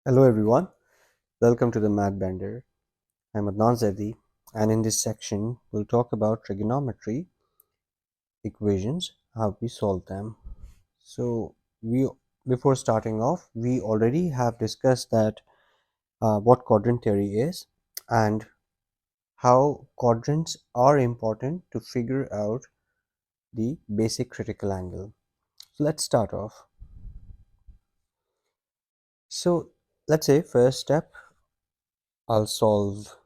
Hello everyone, welcome to the Math Bender. I'm Adnan Zaidi, and in this section we'll talk about trigonometry equations, how we solve them. So we before starting off, we already have discussed that what quadrant theory is and how quadrants are important to figure out the basic critical angle. So let's start off. So let's say first step, I'll solve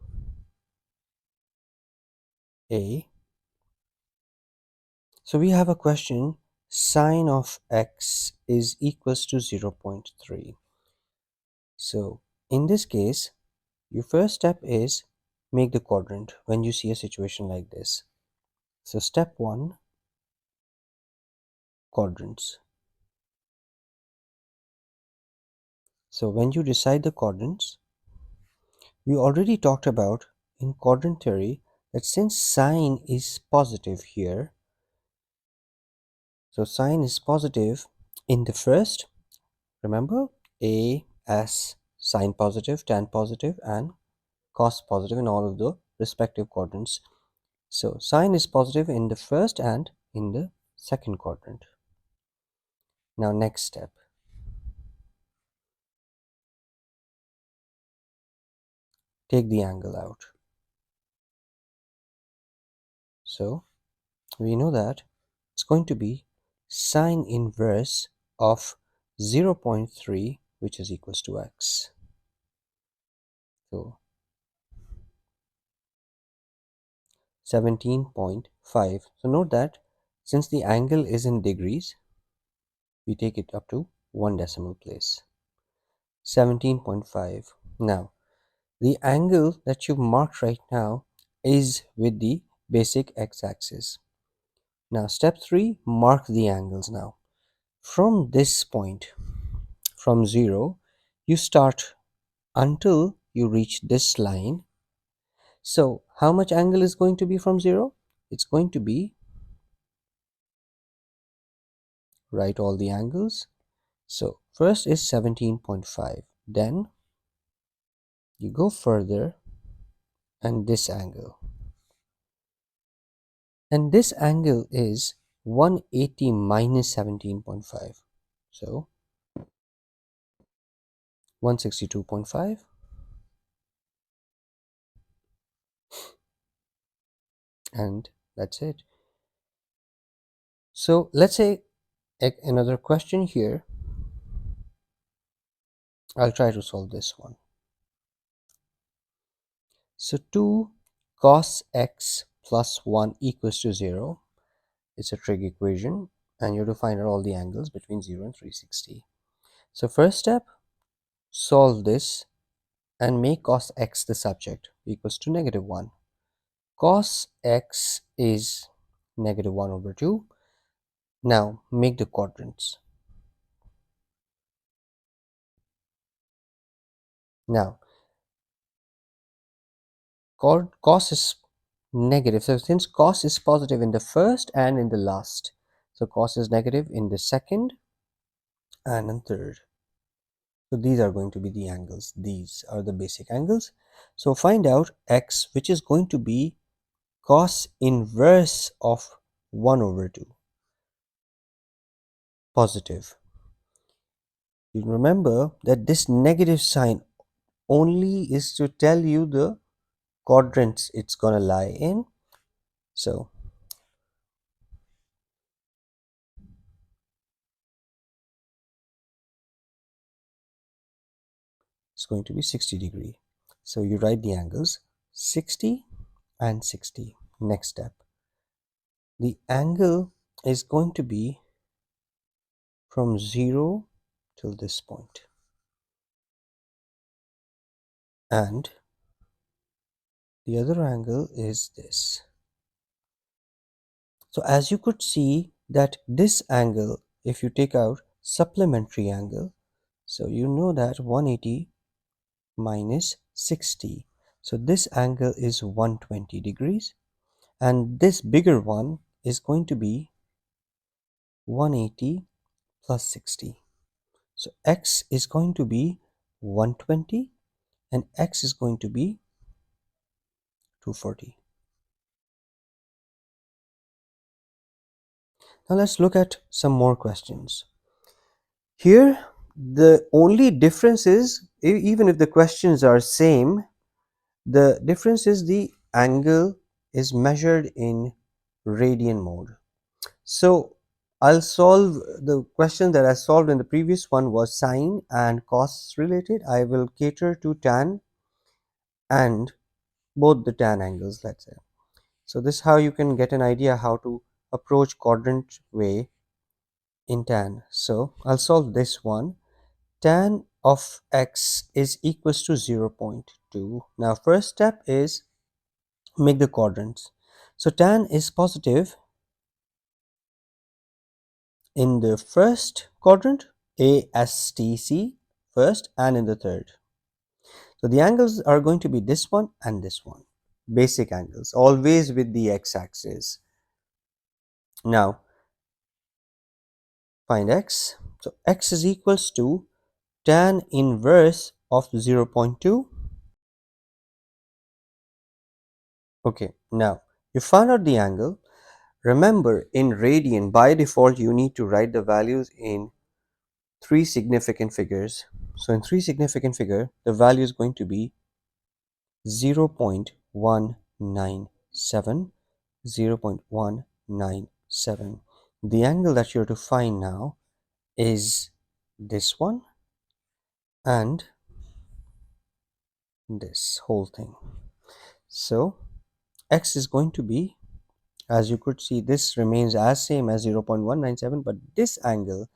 A. So we have a question, sine of x is equals to 0.3. So in this case, your first step is make the quadrant when you see a situation like this. So step 1, quadrants. So when you decide the quadrants, we already talked about in quadrant theory that since sine is positive here, so sine is positive in the first, remember, A, S, sine positive, tan positive, and cos positive in all of the respective quadrants. So sine is positive in the first and in the second quadrant. Now next step. Take the angle out. So we know that it's going to be sine inverse of 0.3, which is equals to x. So 17.5. So note that since the angle is in degrees, we take it up to one decimal place. 17.5. Now the angle that you've marked right now is with the basic x-axis. Now step 3, mark the angles now. From this point, from 0, you start until you reach this line. So how much angle is going to be from 0? It's going to be, write all the angles. So first is 17.5. Then you go further and this angle. And this angle is 180 minus 17.5. So 162.5, and that's it. So let's say another question here. I'll try to solve this one. So 2 cos x plus 1 equals to 0. It's a trig equation, and you have to find out all the angles between 0 and 360. So first step, solve this and make cos x the subject, equals to negative 1. Cos x is negative 1 over 2. Now make the quadrants. Now cos is negative, so since cos is positive in the first and in the last, so cos is negative in the second and in third. So these are going to be the angles. These are the basic angles. So find out x, which is going to be cos inverse of 1 over 2, positive. You remember that this negative sign only is to tell you the quadrants it's gonna lie in. So it's going to be 60 degree. So you write the angles 60 and 60. Next step, the angle is going to be from 0 till this point, and the other angle is this. So as you could see that this angle, if you take out supplementary angle, so you know that 180 minus 60, so this angle is 120 degrees, and this bigger one is going to be 180 plus 60. So x is going to be 120, and x is going to be 240. Now let's look at some more questions. Here, the only difference is, even if the questions are same, the difference is the angle is measured in radian mode. So I'll solve the question that I solved in the previous one was sine and cos related. I will cater to tan and both the tan angles, let's say. So this is how you can get an idea how to approach quadrant way in tan. So I'll solve this one. Tan of x is equals to 0.2. Now first step is make the quadrants. So tan is positive in the first quadrant, ASTC first, and in the third. So the angles are going to be this one and this one. Basic angles, always with the x-axis. Now find x. So x is equals to tan inverse of 0.2. Okay, now you found out the angle. Remember, in radian, by default, you need to write the values in three significant figures. So in three significant figure, the value is going to be 0.197, 0.197. The angle that you're to find now is this one and this whole thing. So x is going to be, as you could see, this remains as same as 0.197, but this angle,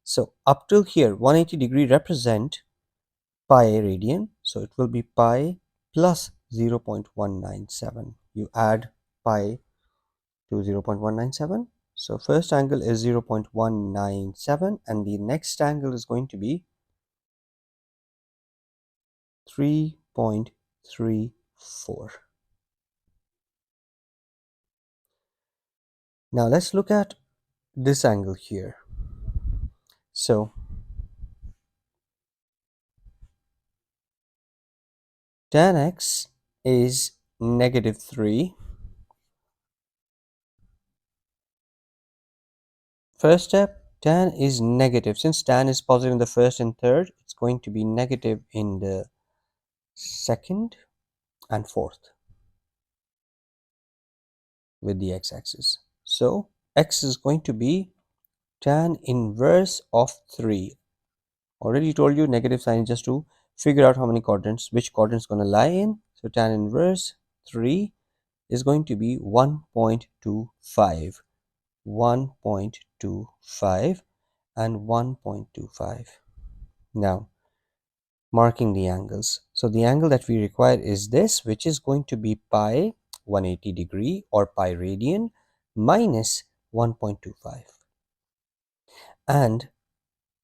so up till here 180-degree represent pi radian, so it will be pi plus 0.197. You add pi to 0.197, so first angle is 0.197 and the next angle is going to be 3.34. Now let's look at this angle here. So tan x is -3. First step, tan is negative. Since tan is positive in the first and third, it's going to be negative in the second and fourth with the x-axis. So x is going to be tan inverse of 3. Already told you negative sign just to figure out how many quadrants, which quadrant is going to lie in. So tan inverse 3 is going to be 1.25, 1.25 and 1.25. Now marking the angles. So the angle that we require is this, which is going to be pi 180-degree or pi radian minus 1.25. And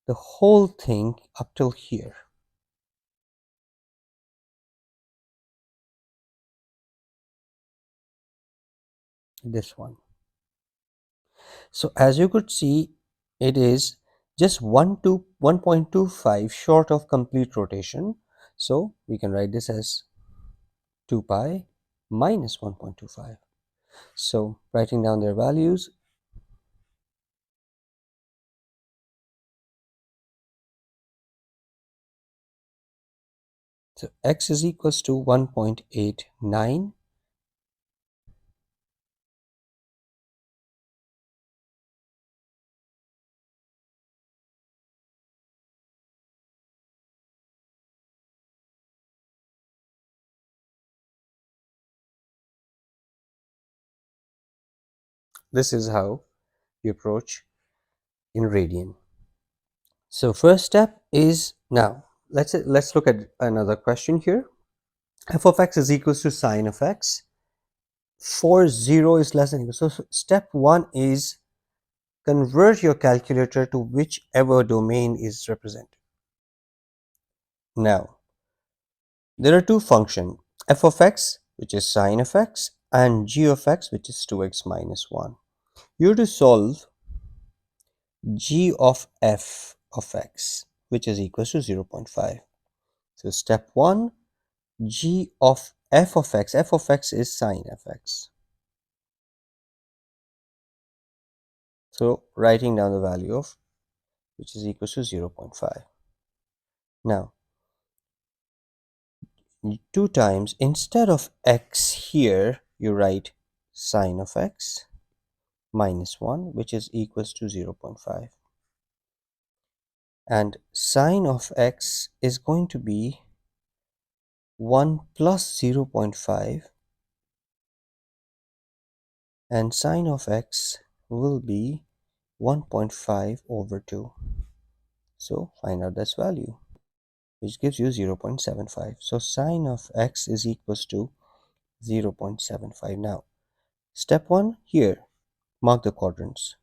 the whole thing up till here. This one. So as you could see, it is just 1.25 short of complete rotation. So we can write this as 2 pi minus 1.25. So writing down their values, so x is equals to 1.89. This is how you approach in radian. So first step is, now let's look at another question here. F of x is equals to sine of x for 0 is less than equal. So step 1 is convert your calculator to whichever domain is represented. Now there are two functions, f of x, which is sine of x, and g of x, which is 2x minus 1. You have to solve g of f of x, which is equals to 0.5. So step 1, g of f of x. F of x is sine fx. So writing down the value of which is equal to 0.5. Now 2 times, instead of x here, you write sine of x minus 1, which is equals to 0.5. And sine of x is going to be 1 plus 0.5, and sine of x will be 1.5 over 2. So find out this value, which gives you 0.75. So sine of x is equals to 0.75. Now, step 1 here, mark the quadrants.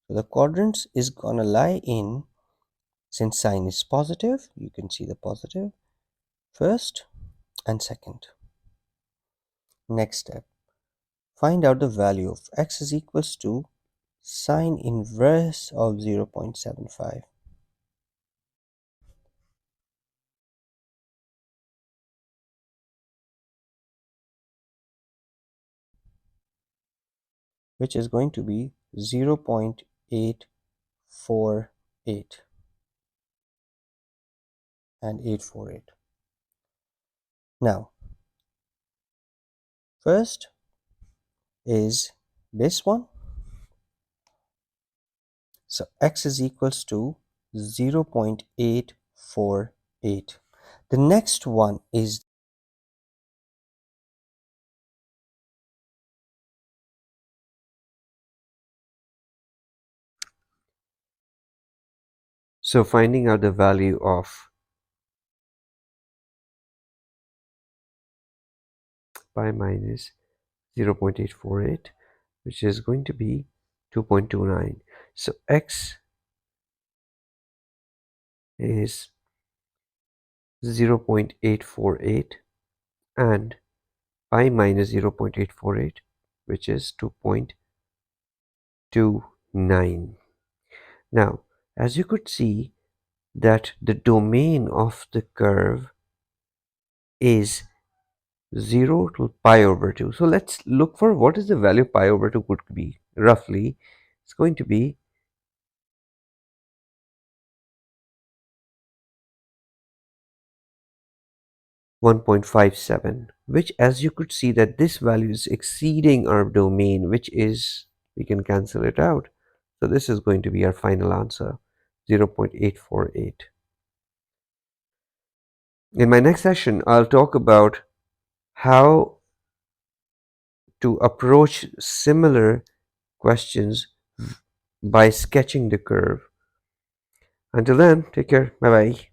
So the quadrants is gonna lie in, since sine is positive, you can see the positive first and second. Next step, find out the value of x is equals to sine inverse of 0.75. Which is going to be 0.848 and 848. Now, first is this one. So x is equals to 0.848. The next one is, so finding out the value of pi minus 0.848, which is going to be 2.29. So x is 0.848 and pi minus 0.848, which is 2.29. Now, as you could see that the domain of the curve is 0 to pi over 2. So let's look for what is the value pi over 2 could be. Roughly, it's going to be 1.57, which, as you could see, that this value is exceeding our domain, which is, we can cancel it out. So this is going to be our final answer, 0.848. In my next session, I'll talk about how to approach similar questions by sketching the curve. Until then, take care. Bye bye.